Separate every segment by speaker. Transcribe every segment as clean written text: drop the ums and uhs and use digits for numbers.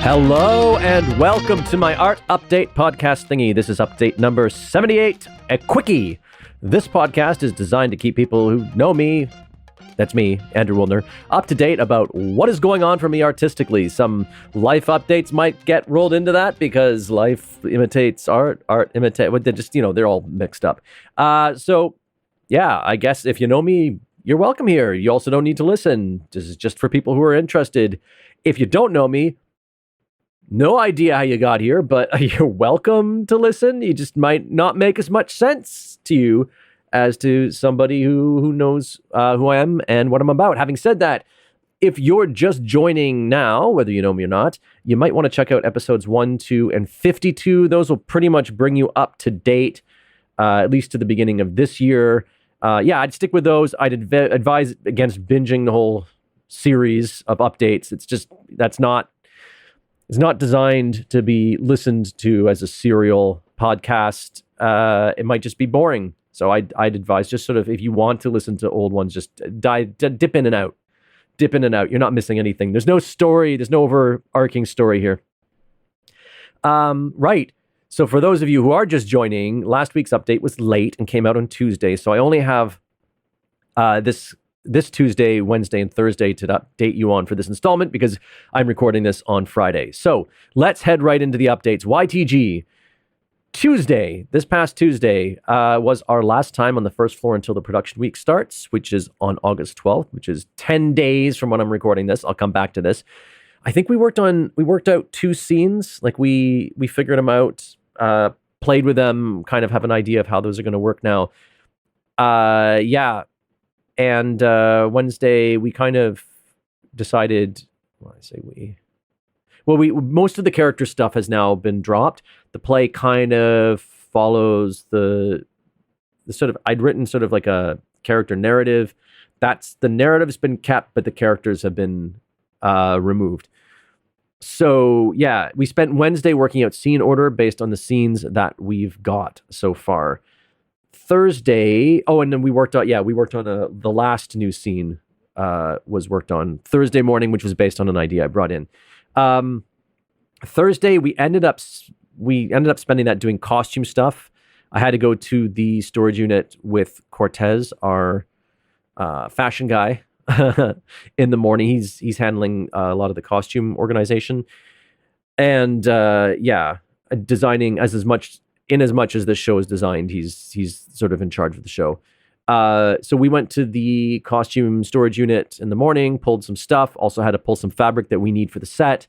Speaker 1: Hello and welcome to my art update podcast thingy. This is update number 78, a Quickie. This podcast is designed to keep people who know me, that's me, Andrew Wilner, up to date about what is going on for me artistically. Some life updates might get rolled into that because life imitates art imitates, they're all mixed up. So yeah, I guess if you know me, you're welcome here. You also don't need to listen. This is just for people who are interested. If you don't know me, no idea how you got here, but you're welcome to listen. You just might not make as much sense to you as to somebody who knows who I am and what I'm about. Having said that, if you're just joining now, whether you know me or not, you might want to check out episodes 1, 2, and 52. Those will pretty much bring you up to date, at least to the beginning of this year. I'd stick with those. I'd advise against binging the whole series of updates. It's not designed to be listened to as a serial podcast. It might just be boring. So I'd advise just sort of, if you want to listen to old ones, just dip in and out. Dip in and out. You're not missing anything. There's no story. There's no overarching story here. Right. So for those of you who are just joining, last week's update was late and came out on Tuesday. So I only have this Tuesday, Wednesday, and Thursday to update you on for this installment because I'm recording this on Friday. So let's head right into the updates. YTG. Tuesday, this past Tuesday, was our last time on the first floor until the production week starts, which is on August 12th, which is 10 days from when I'm recording this. I'll come back to this. I think we worked out 2 scenes. Like we figured them out, played with them, kind of have an idea of how those are going to work now. And Wednesday, we kind of decided, most of the character stuff has now been dropped. The play kind of follows the sort of, I'd written sort of like a character narrative. The narrative's been kept, but the characters have been removed. So yeah, we spent Wednesday working out scene order based on the scenes that we've got so far. Thursday, and then we worked on the last new scene was worked on Thursday morning, which was based on an idea I brought in. Thursday, we ended up spending that doing costume stuff. I had to go to the storage unit with Cortez, our fashion guy, in the morning. He's handling a lot of the costume organization, and designing as much as this show is designed. He's sort of in charge of the show. So we went to the costume storage unit in the morning, pulled some stuff, also had to pull some fabric that we need for the set.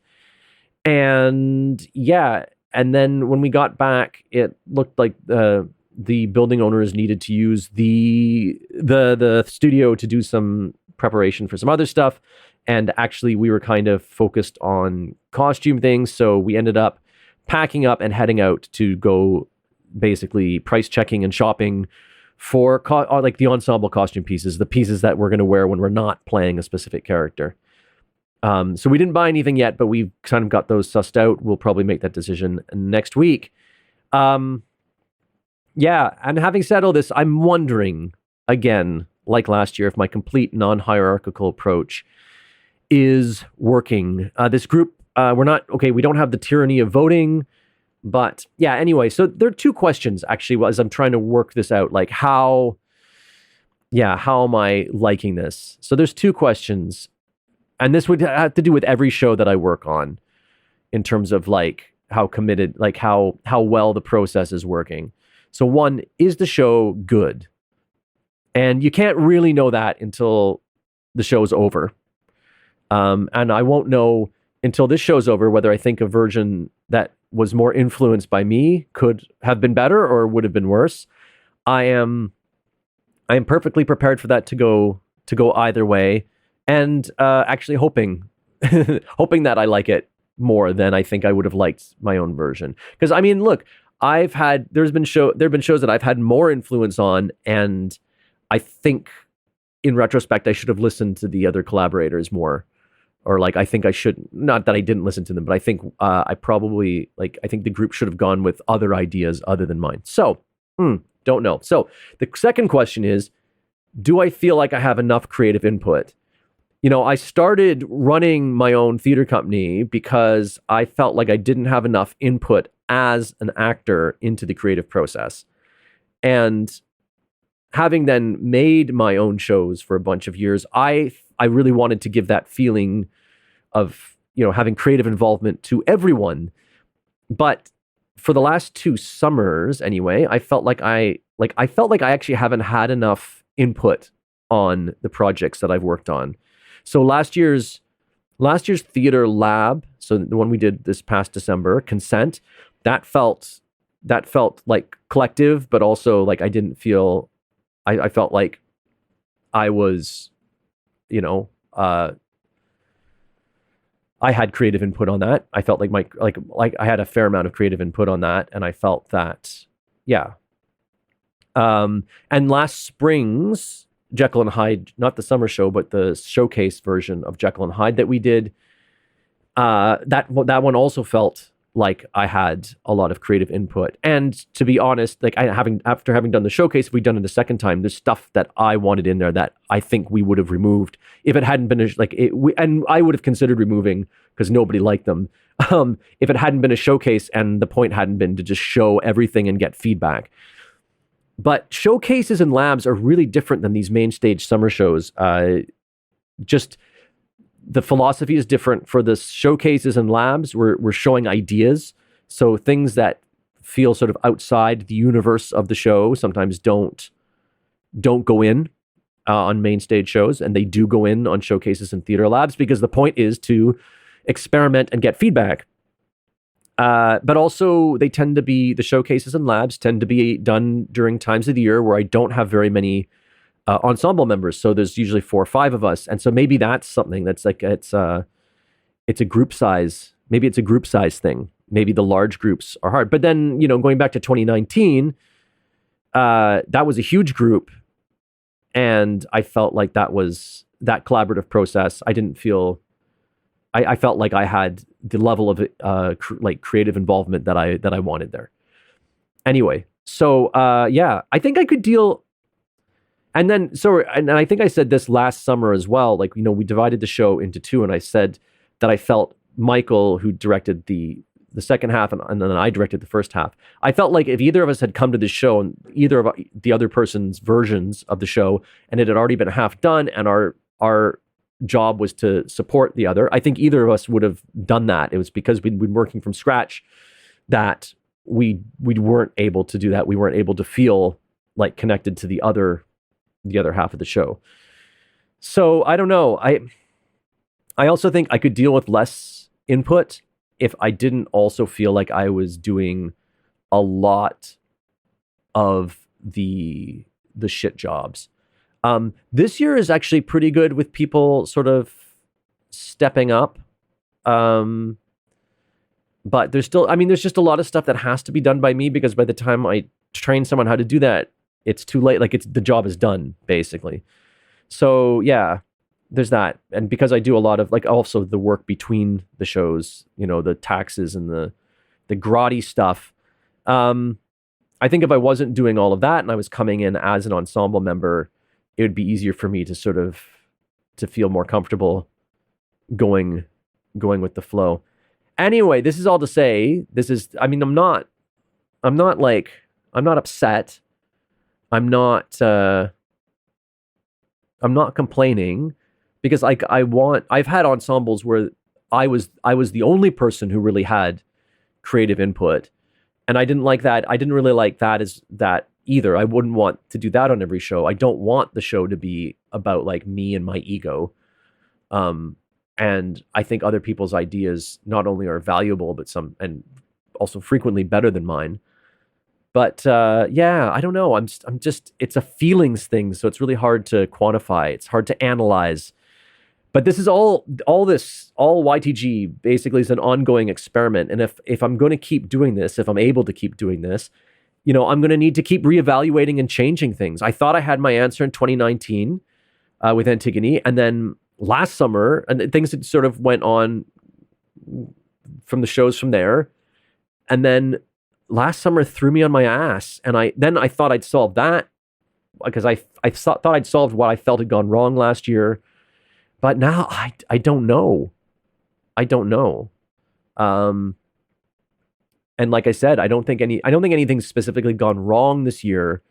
Speaker 1: And then when we got back, it looked like the building owners needed to use the studio to do some preparation for some other stuff. And actually we were kind of focused on costume things. So we ended up packing up and heading out to go basically price checking and shopping for like the ensemble costume pieces, the pieces that we're going to wear when we're not playing a specific character. So we didn't buy anything yet, but we've kind of got those sussed out. We'll probably make that decision next week. And having said all this, I'm wondering, again, like last year, if my complete non-hierarchical approach is working. This group, we don't have the tyranny of voting. But yeah, anyway, so there are 2 questions actually as I'm trying to work this out. Like how am I liking this? So there's 2 questions. And this would have to do with every show that I work on in terms of like how committed, like how well the process is working. So 1, is the show good? And you can't really know that until the show's over. And I won't know until this show's over whether I think a version that was more influenced by me could have been better or would have been worse. I am perfectly prepared for that to go either way, and actually hoping that I like it more than I think I would have liked my own version. Because I mean, look, there have been shows that I've had more influence on, and I think in retrospect I should have listened to the other collaborators more. Or like, I think I should, not that I didn't listen to them, but I think I think the group should have gone with other ideas other than mine. So, don't know. So the second question is, do I feel like I have enough creative input? I started running my own theater company because I felt like I didn't have enough input as an actor into the creative process. And having then made my own shows for a bunch of years, I really wanted to give that feeling of, having creative involvement to everyone. But for the last 2 summers anyway, I felt like I actually haven't had enough input on the projects that I've worked on. So last year's theater lab, so the one we did this past December, Consent, that felt like collective, but also like I didn't feel, I felt like I was, I had creative input on that. I felt like I had a fair amount of creative input on that, and I felt that, yeah. And last spring's Jekyll and Hyde, not the summer show, but the showcase version of Jekyll and Hyde that we did, that one also felt like I had a lot of creative input. And to be honest, like after having done the showcase, we've done it the second time, there's stuff that I wanted in there that I think we would have removed if it hadn't been and I would have considered removing because nobody liked them. If it hadn't been a showcase and the point hadn't been to just show everything and get feedback. But showcases and labs are really different than these main stage summer shows. Just the philosophy is different. For the showcases and labs, we're showing ideas. So things that feel sort of outside the universe of the show sometimes don't go in on main stage shows, and they do go in on showcases and theater labs because the point is to experiment and get feedback. But also the showcases and labs tend to be done during times of the year where I don't have very many ensemble members. So there's usually 4 or 5 of us. And so maybe that's something that's like, it's a group size. Maybe it's a group size thing. Maybe the large groups are hard. But then, going back to 2019, that was a huge group. And I felt like that collaborative process. I felt like I had the level of creative involvement that I wanted there. Anyway, so I think I could deal. And then, and I think I said this last summer as well. Like, we divided the show into 2, and I said that I felt Michael, who directed the second half, and then I directed the first half. I felt like if either of us had come to the show and either of the other person's versions of the show, and it had already been half done, and our job was to support the other, I think either of us would have done that. It was because we'd been working from scratch that we weren't able to do that. We weren't able to feel like connected to the other half of the show. So I don't know. I also think I could deal with less input if I didn't also feel like I was doing a lot of the shit jobs. This year is actually pretty good with people sort of stepping up. But there's just a lot of stuff that has to be done by me because by the time I train someone how to do that, it's too late. Like the job is done basically. So yeah, there's that. And because I do a lot of also the work between the shows, the taxes and the grotty stuff. I think if I wasn't doing all of that and I was coming in as an ensemble member, it would be easier for me to feel more comfortable going with the flow. Anyway, this is all to say, I'm not upset. I'm not complaining because I've had ensembles where I was the only person who really had creative input, and I didn't like that. I didn't really like that as that either. I wouldn't want to do that on every show. I don't want the show to be about like me and my ego. And I think other people's ideas not only are valuable, but and also frequently better than mine. But I don't know. I'm just, it's a feelings thing. So it's really hard to quantify. It's hard to analyze. But this is all YTG basically is an ongoing experiment. And if I'm going to keep doing this, if I'm able to keep doing this, I'm going to need to keep reevaluating and changing things. I thought I had my answer in 2019 with Antigone. And then last summer, and things that sort of went on from the shows from there. And then last summer threw me on my ass. And I thought I'd solved that because I thought I'd solved what I felt had gone wrong last year. But now I don't know. I don't know. And like I said, I don't think anything's specifically gone wrong this year,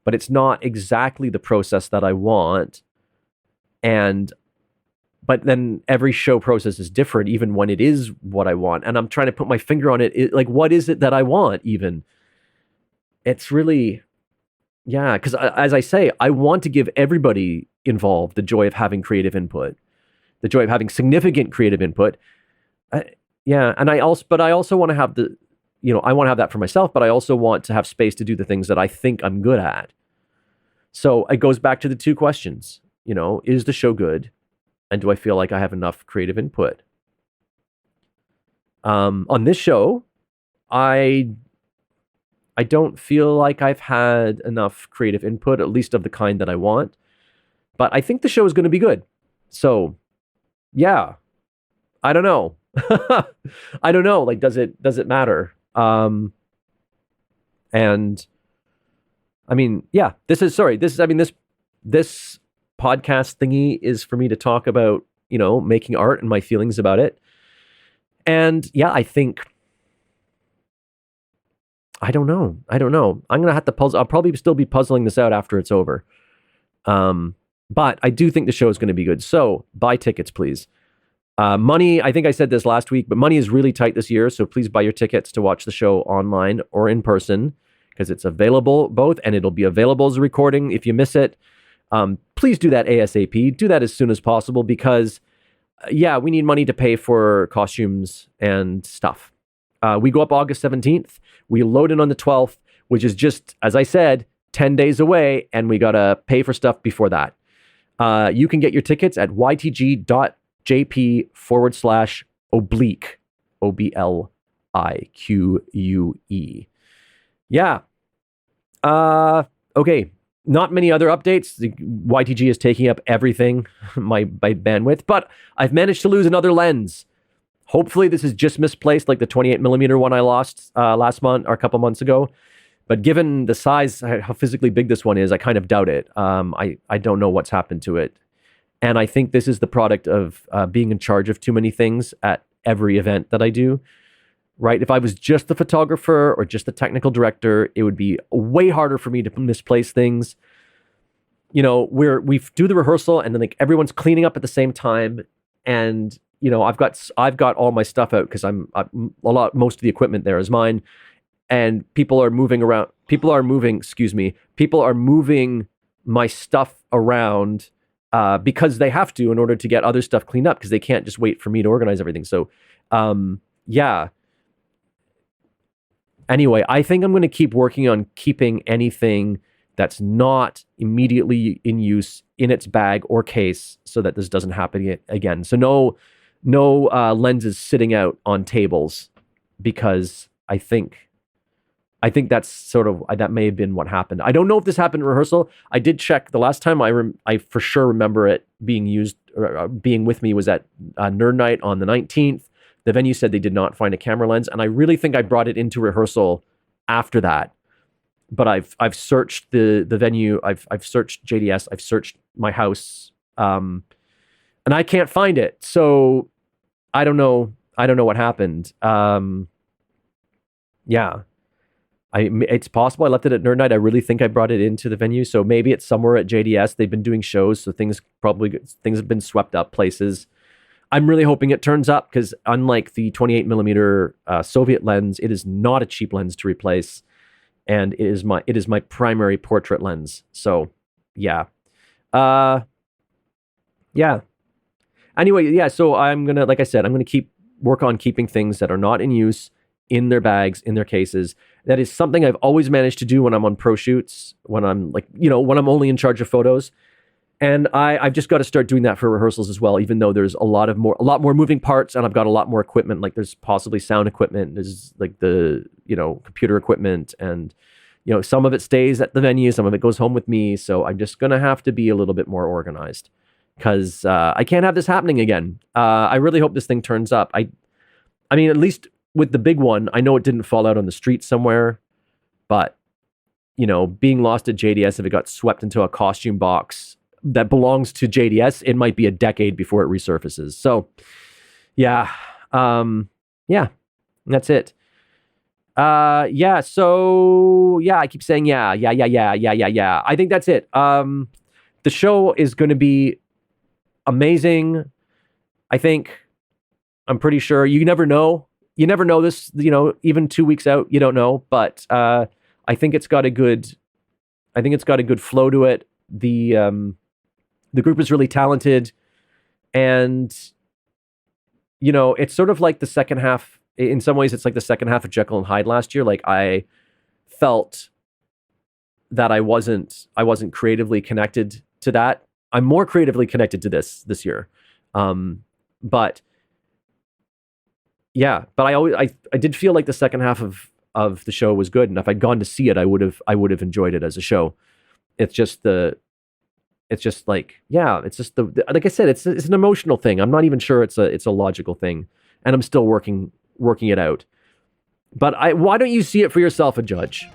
Speaker 1: but it's not exactly the process that I want. But then every show process is different, even when it is what I want. And I'm trying to put my finger on it. Like, what is it that I want even? It's really, yeah, because as I say, I want to give everybody involved the joy of having creative input, the joy of having significant creative input. And I also want to have I want to have that for myself, but I also want to have space to do the things that I think I'm good at. So it goes back to the two questions, is the show good? And do I feel like I have enough creative input? On this show, I don't feel like I've had enough creative input, at least of the kind that I want. But I think the show is going to be good. So, yeah, I don't know. I don't know. Like, does it matter? And I mean, yeah, this podcast thingy is for me to talk about, making art and my feelings about it. And yeah, I don't know. I'm going to have to puzzle. I'll probably still be puzzling this out after it's over. But I do think the show is going to be good. So buy tickets, please. Money, I think I said this last week, but money is really tight this year. So please buy your tickets to watch the show online or in person, because it's available both, and it'll be available as a recording if you miss it. Please do that ASAP. Do that as soon as possible, because we need money to pay for costumes and stuff. We go up August 17th. We load in on the 12th, which is just, as I said, 10 days away, and we got to pay for stuff before that. You can get your tickets at ytg.jp/oblique, OBLIQUE. Yeah. Okay. Not many other updates. The YTG is taking up everything, my bandwidth, but I've managed to lose another lens. Hopefully this is just misplaced, like the 28mm one I lost last month or a couple months ago. But given the size, how physically big this one is, I kind of doubt it. I don't know what's happened to it. And I think this is the product of being in charge of too many things at every event that I do. Right? If I was just the photographer or just the technical director, it would be way harder for me to misplace things. We do the rehearsal, and then like everyone's cleaning up at the same time, and I've got all my stuff out because most of the equipment there is mine, and people are moving my stuff around because they have to in order to get other stuff cleaned up, because they can't just wait for me to organize everything. So, yeah. Anyway, I think I'm going to keep working on keeping anything that's not immediately in use in its bag or case, so that this doesn't happen again. So no lenses sitting out on tables, because I think that's sort of, that may have been what happened. I don't know if this happened in rehearsal. I did check the last time. I for sure remember it being used, or being with me, was at Nerd Night on the 19th. The venue said they did not find a camera lens, and I really think I brought it into rehearsal after that. But I've searched the venue, I've searched JDS, I've searched my house, and I can't find it. So I don't know what happened. Yeah. It's possible I left it at Nerd Night. I really think I brought it into the venue. So maybe it's somewhere at JDS. They've been doing shows, so things have been swept up places. I'm really hoping it turns up, because unlike the 28mm Soviet lens, it is not a cheap lens to replace, and it is my primary portrait lens. So, yeah. Yeah. Anyway, yeah, so I'm going to work on keeping things that are not in use in their bags, in their cases. That is something I've always managed to do when I'm on pro shoots, when I'm when I'm only in charge of photos. And I've just got to start doing that for rehearsals as well, even though there's a lot more moving parts, and I've got a lot more equipment. Like, there's possibly sound equipment, there's like the, computer equipment, and, some of it stays at the venue, some of it goes home with me. So I'm just going to have to be a little bit more organized, because I can't have this happening again. I really hope this thing turns up. I mean, at least with the big one, I know it didn't fall out on the street somewhere, but, being lost at JDS, if it got swept into a costume box, that belongs to JDS, it might be a decade before it resurfaces. So, yeah, that's it. So I keep saying yeah. I think that's it. The show is going to be amazing. I'm pretty sure. You never know. You never know this, even 2 weeks out, you don't know, but I think it's got a good flow to it. The group is really talented, and it's sort of like the second half. In some ways, it's like the second half of Jekyll and Hyde last year. Like, I felt that I wasn't creatively connected to that. I'm more creatively connected to this year. But I did feel like the second half of the show was good, and if I'd gone to see it, I would have enjoyed it as a show. It's just like I said, it's an emotional thing. I'm not even sure it's a logical thing, and I'm still working it out. But why don't you see it for yourself and judge?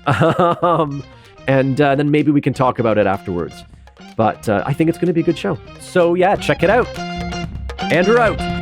Speaker 1: And then maybe we can talk about it afterwards. But I think it's going to be a good show. So yeah, check it out. Andrew out.